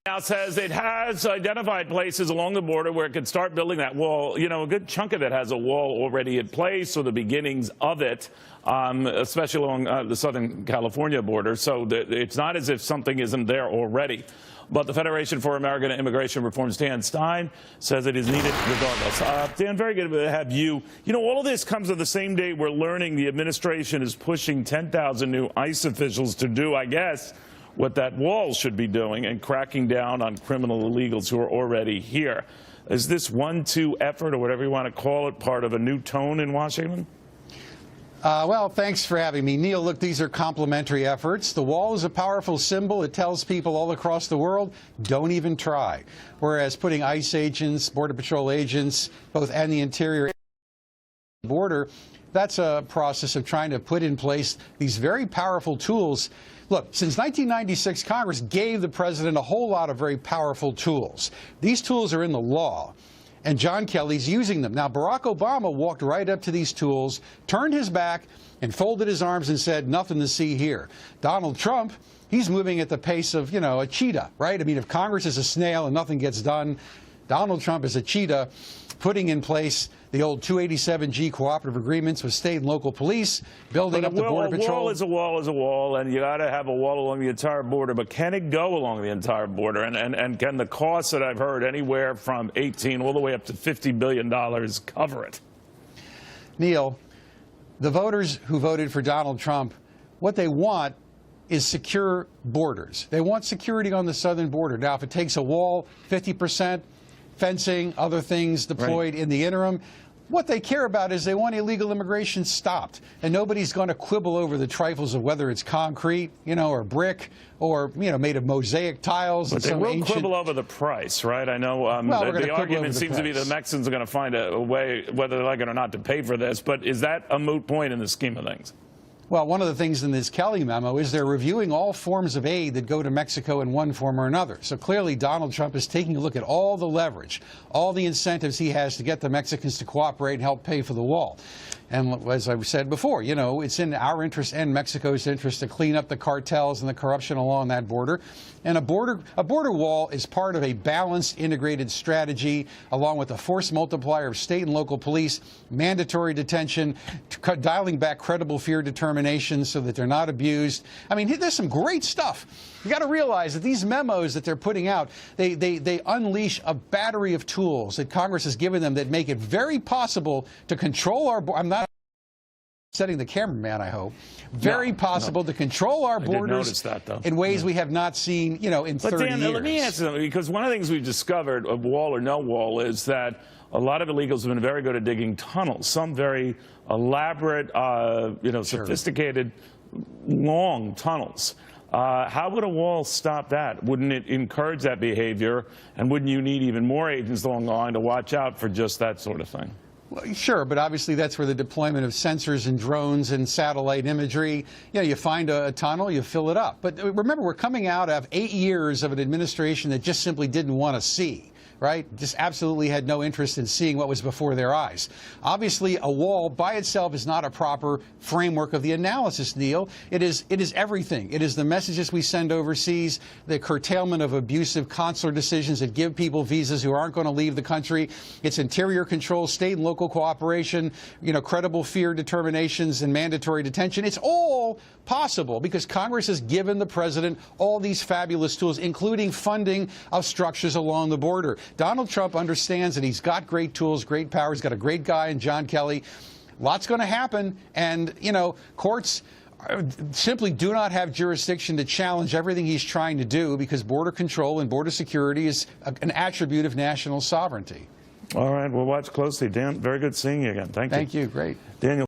Now says it has identified places along the border where it could start building that wall. You know, a good chunk of it has a wall already in place, or the beginnings of it, especially along the Southern California border. So it's not as if something isn't there already. But the Federation for American Immigration Reform, Stein, says it is needed regardless. Dan, very good to have you. You know, all of this comes on the same day we're learning the administration is pushing 10,000 new ICE officials to do, I guess, what that wall should be doing and cracking down on criminal illegals who are already here. Is this 1-2 effort, or whatever you want to call it, part of a new tone in Washington? Well, thanks for having me. Neil, look, these are complementary efforts. The wall is a powerful symbol. It tells people all across the world, don't even try. Whereas putting ICE agents, Border Patrol agents, both and the interior border, that's a process of trying to put in place these very powerful tools. Look, since 1996, Congress gave the president a whole lot of very powerful tools. These tools are in the law, and John Kelly's using them. Now, Barack Obama walked right up to these tools, turned his back, and folded his arms and said, nothing to see here. Donald Trump, he's moving at the pace of, you know, a cheetah, right? I mean, if Congress is a snail and nothing gets done, Donald Trump is a cheetah, putting in place the old 287G cooperative agreements with state and local police, building up the Border Patrol. A wall is a wall is a wall, and you got to have a wall along the entire border. But can it go along the entire border? And can the costs that I've heard, anywhere from 18 all the way up to $50 billion, cover it? Neil, the voters who voted for Donald Trump, what they want is secure borders. They want security on the southern border. Now, if it takes a wall, 50%, fencing, other things deployed in the interim. What they care about is they want illegal immigration stopped. And nobody's going to quibble over the trifles of whether it's concrete, you know, or brick, or, you know, made of mosaic tiles. But they will quibble over the price, right? I know the argument seems to be the Mexicans are going to find a way, whether they like it or not, to pay for this. But is that a moot point in the scheme of things? Well, one of the things in this Kelly memo is they're reviewing all forms of aid that go to Mexico in one form or another. So clearly Donald Trump is taking a look at all the leverage, all the incentives he has to get the Mexicans to cooperate and help pay for the wall. And as I've said before, you know, it's in our interest and Mexico's interest to clean up the cartels and the corruption along that border. And a border wall is part of a balanced, integrated strategy, along with a force multiplier of state and local police, mandatory detention, dialing back credible fear determination so that they're not abused. I mean, there's some great stuff. You got to realize that these memos that they're putting out, they unleash a battery of tools that Congress has given them that make it very possible to control our border. I'm not setting the cameraman, I hope. Very possible to control our borders in ways we have not seen, you know, in 30 years. But Dan, let me answer something, because one of the things we've discovered, of wall or no wall, is that a lot of illegals have been very good at digging tunnels, some very elaborate, you know, sophisticated, long tunnels. How would a wall stop that? Wouldn't it encourage that behavior? And wouldn't you need even more agents along the line to watch out for just that sort of thing? Well, sure, but obviously that's where the deployment of sensors and drones and satellite imagery, you know, you find a tunnel, you fill it up. But remember, we're coming out of 8 years of an administration that just simply didn't want to see. Right? Just absolutely had no interest in seeing what was before their eyes. Obviously, a wall by itself is not a proper framework of the analysis, Neil. It is everything. It is the messages we send overseas, the curtailment of abusive consular decisions that give people visas who aren't going to leave the country. It's interior control, state and local cooperation, you know, credible fear determinations and mandatory detention. It's all possible because Congress has given the president all these fabulous tools, including funding of structures along the border. Donald Trump understands that he's got great tools, great power. He's got a great guy in John Kelly. Lots going to happen. And, you know, courts simply do not have jurisdiction to challenge everything he's trying to do because border control and border security is an attribute of national sovereignty. All right. We'll watch closely. Dan, very good seeing you again. Thank you. Thank you. Great. Daniel.